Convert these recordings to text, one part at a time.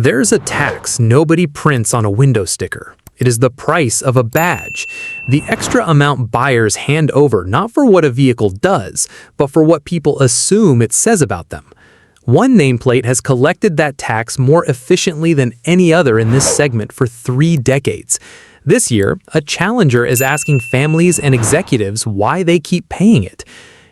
There's a tax nobody prints on a window sticker. It is the price of a badge, the extra amount buyers hand over not for what a vehicle does, but for what people assume it says about them. One nameplate has collected that tax more efficiently than any other in this segment for 3 decades. This year, a challenger is asking families and executives why they keep paying it.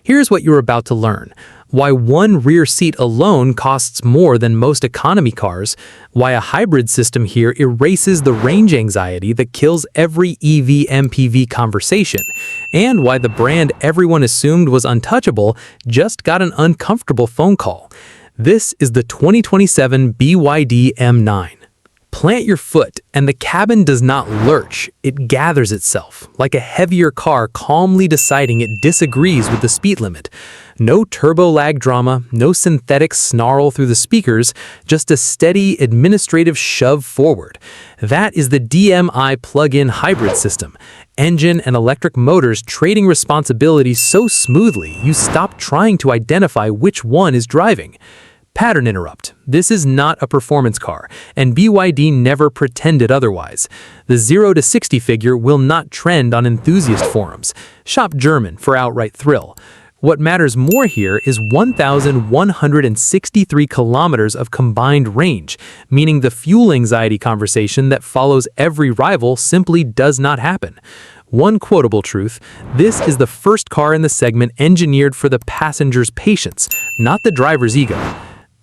Here's what you're about to learn. Why one rear seat alone costs more than most economy cars, why a hybrid system here erases the range anxiety that kills every EV MPV conversation, and why the brand everyone assumed was untouchable just got an uncomfortable phone call. This is the 2027 BYD M9. Plant your foot, and the cabin does not lurch, it gathers itself, like a heavier car calmly deciding it disagrees with the speed limit. No turbo lag drama, no synthetic snarl through the speakers, just a steady administrative shove forward. That is the DMI plug-in hybrid system. Engine and electric motors trading responsibility so smoothly you stop trying to identify which one is driving. Pattern interrupt. This is not a performance car, and BYD never pretended otherwise. The 0 to 60 figure will not trend on enthusiast forums. Shop German for outright thrill. What matters more here is 1,163 kilometers of combined range, meaning the fuel anxiety conversation that follows every rival simply does not happen. One quotable truth, this is the first car in the segment engineered for the passenger's patience, not the driver's ego.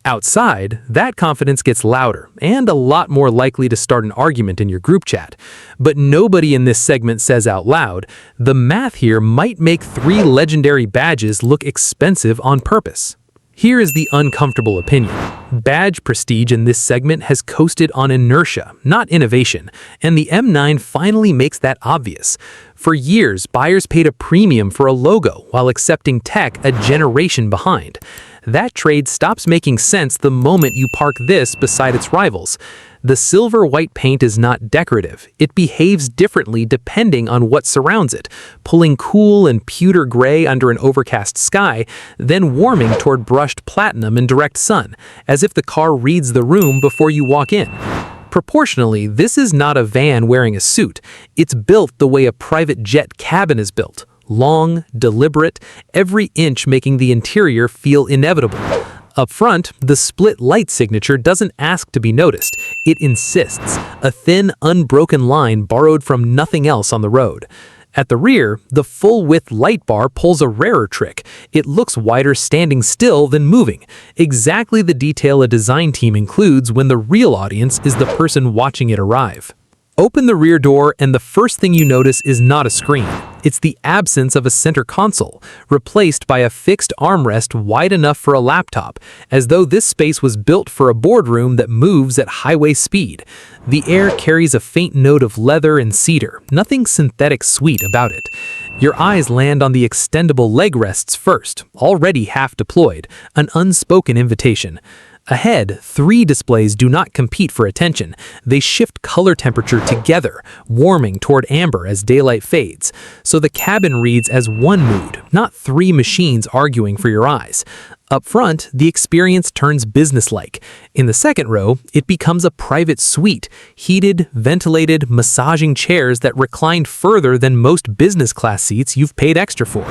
Outside, that confidence gets louder and a lot more likely to start an argument in your group chat. But nobody in this segment says out loud, the math here might make 3 legendary badges look expensive on purpose. Here is the uncomfortable opinion. Badge prestige in this segment has coasted on inertia, not innovation, and the M9 finally makes that obvious. For years, buyers paid a premium for a logo while accepting tech a generation behind. That trade stops making sense the moment you park this beside its rivals. The silver-white paint is not decorative. It behaves differently depending on what surrounds it, pulling cool and pewter gray under an overcast sky, then warming toward brushed platinum in direct sun, as if the car reads the room before you walk in. Proportionally, this is not a van wearing a suit. It's built the way a private jet cabin is built. Long, deliberate, every inch making the interior feel inevitable. Up front, the split light signature doesn't ask to be noticed. It insists, a thin, unbroken line borrowed from nothing else on the road. At the rear, the full-width light bar pulls a rarer trick. It looks wider standing still than moving. Exactly the detail a design team includes when the real audience is the person watching it arrive. Open the rear door and the first thing you notice is not a screen. It's the absence of a center console, replaced by a fixed armrest wide enough for a laptop, as though this space was built for a boardroom that moves at highway speed. The air carries a faint note of leather and cedar, nothing synthetic sweet about it. Your eyes land on the extendable leg rests first, already half deployed, an unspoken invitation. Ahead, 3 displays do not compete for attention. They shift color temperature together, warming toward amber as daylight fades. So the cabin reads as one mood, not 3 machines arguing for your eyes. Up front, the experience turns businesslike. In the second row, it becomes a private suite, heated, ventilated, massaging chairs that recline further than most business class seats you've paid extra for.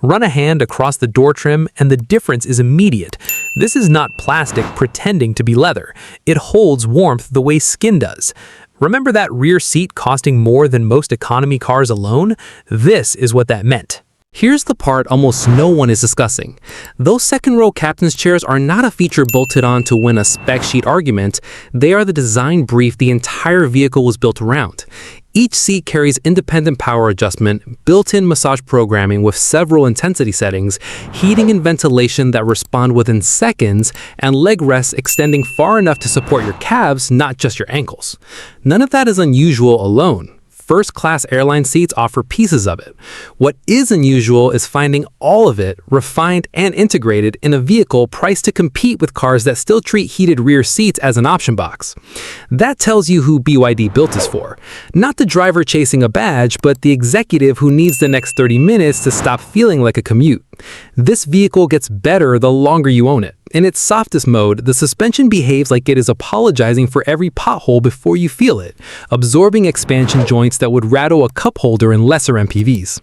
Run a hand across the door trim and the difference is immediate. This is not plastic pretending to be leather. It holds warmth the way skin does. Remember that rear seat costing more than most economy cars alone? This is what that meant. Here's the part almost no one is discussing. Those second-row captain's chairs are not a feature bolted on to win a spec sheet argument. They are the design brief the entire vehicle was built around. Each seat carries independent power adjustment, built-in massage programming with several intensity settings, heating and ventilation that respond within seconds, and leg rests extending far enough to support your calves, not just your ankles. None of that is unusual alone. First-class airline seats offer pieces of it. What is unusual is finding all of it refined and integrated in a vehicle priced to compete with cars that still treat heated rear seats as an option box. That tells you who BYD built this for. Not the driver chasing a badge, but the executive who needs the next 30 minutes to stop feeling like a commute. This vehicle gets better the longer you own it. In its softest mode, the suspension behaves like it is apologizing for every pothole before you feel it, absorbing expansion joints that would rattle a cup holder in lesser MPVs.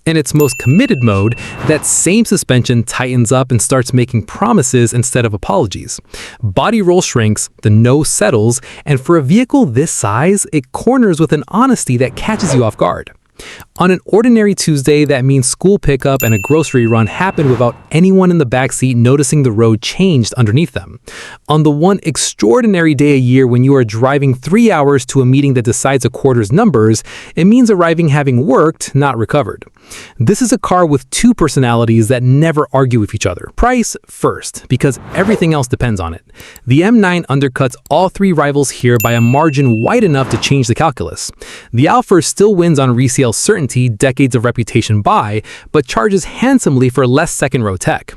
In its most committed mode, that same suspension tightens up and starts making promises instead of apologies. Body roll shrinks, the nose settles, and for a vehicle this size, it corners with an honesty that catches you off guard. On an ordinary Tuesday, that means school pickup and a grocery run happened without anyone in the backseat noticing the road changed underneath them. On the one extraordinary day a year when you are driving 3 hours to a meeting that decides a quarter's numbers, it means arriving having worked, not recovered. This is a car with two personalities that never argue with each other. Price first, because everything else depends on it. The M9 undercuts all three rivals here by a margin wide enough to change the calculus. The Alfa still wins on resale certainty, decades of reputation buy, but charges handsomely for less second-row tech.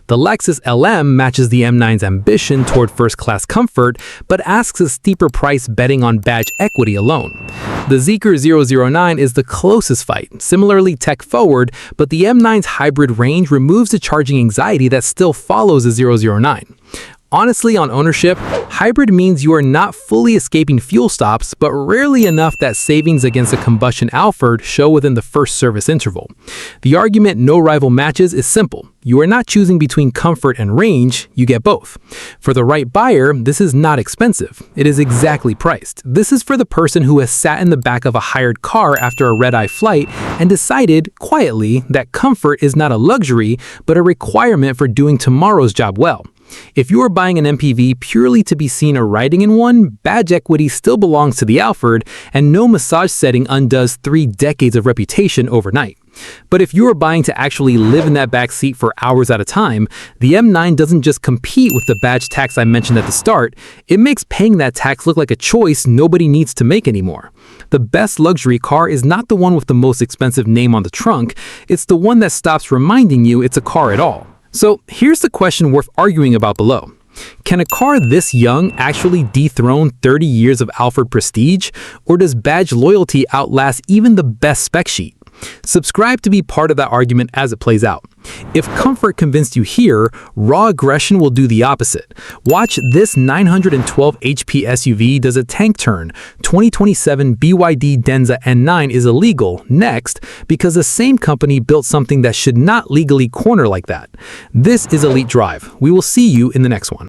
The Lexus LM matches the M9's ambition toward first-class comfort, but asks a steeper price betting on badge equity alone. The Zeekr 009 is the closest fight, similarly tech-forward, but the M9's hybrid range removes the charging anxiety that still follows the 009. Honestly, on ownership, hybrid means you are not fully escaping fuel stops, but rarely enough that savings against a combustion Alphard show within the first service interval. The argument no rival matches is simple. You are not choosing between comfort and range, you get both. For the right buyer, this is not expensive. It is exactly priced. This is for the person who has sat in the back of a hired car after a red-eye flight and decided, quietly, that comfort is not a luxury, but a requirement for doing tomorrow's job well. If you are buying an MPV purely to be seen or riding in one, badge equity still belongs to the Alphard, and no massage setting undoes 3 decades of reputation overnight. But if you are buying to actually live in that back seat for hours at a time, the M9 doesn't just compete with the badge tax I mentioned at the start, it makes paying that tax look like a choice nobody needs to make anymore. The best luxury car is not the one with the most expensive name on the trunk, it's the one that stops reminding you it's a car at all. So here's the question worth arguing about below. Can a car this young actually dethrone 30 years of Alphard prestige, or does badge loyalty outlast even the best spec sheet? Subscribe to be part of that argument as it plays out. If comfort convinced you here, raw aggression will do the opposite. Watch this 912 HP SUV does a tank turn. 2027 BYD Denza N9 is illegal next because the same company built something that should not legally corner like that. This is Elite Drive. We will see you in the next one.